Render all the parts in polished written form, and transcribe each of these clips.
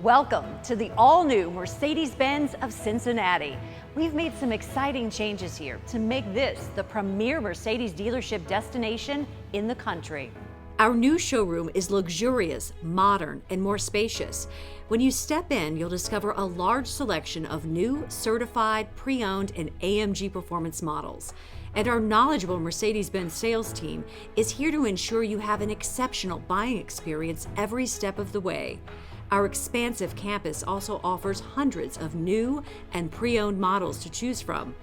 Welcome to the all-new Mercedes-Benz of Cincinnati. We've made some exciting changes here to make this the premier Mercedes dealership destination in the country. Our new showroom is luxurious, modern, and more spacious. When you step in, you'll discover a large selection of new, certified, pre-owned, and AMG performance models. And our knowledgeable Mercedes-Benz sales team is here to ensure you have an exceptional buying experience every step of the way. Our expansive campus also offers hundreds of new and pre-owned models to choose from.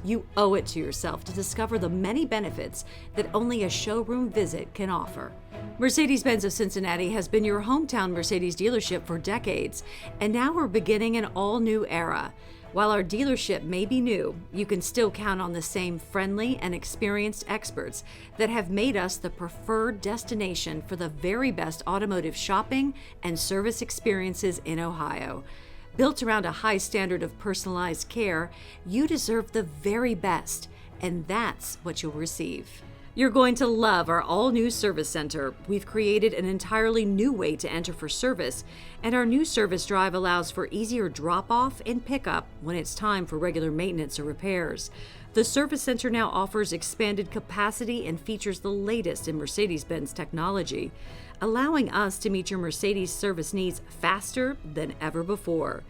You owe it to yourself to discover the many benefits that only a showroom visit can offer. Mercedes-Benz of Cincinnati has been your hometown Mercedes dealership for decades, and now we're beginning an all-new era. While our dealership may be new, you can still count on the same friendly and experienced experts that have made us the preferred destination for the very best automotive shopping and service experiences in Ohio. Built around a high standard of personalized care, you deserve the very best, and that's what you'll receive. You're going to love our all-new service center. We've created an entirely new way to enter for service, and our new service drive allows for easier drop-off and pickup when it's time for regular maintenance or repairs. The service center now offers expanded capacity and features the latest in Mercedes-Benz technology, allowing us to meet your Mercedes service needs faster than ever before.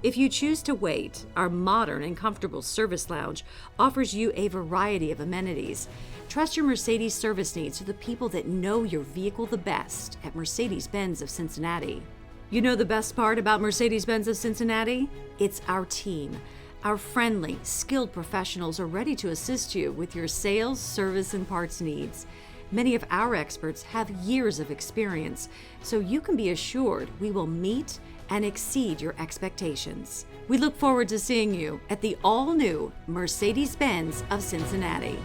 If you choose to wait, our modern and comfortable service lounge offers you a variety of amenities. Trust your Mercedes service needs to the people that know your vehicle the best at Mercedes-Benz of Cincinnati. You know the best part about Mercedes-Benz of Cincinnati? It's our team. Our friendly, skilled professionals are ready to assist you with your sales, service, and parts needs. Many of our experts have years of experience, so you can be assured we will meet and exceed your expectations. We look forward to seeing you at the all-new Mercedes-Benz of Cincinnati.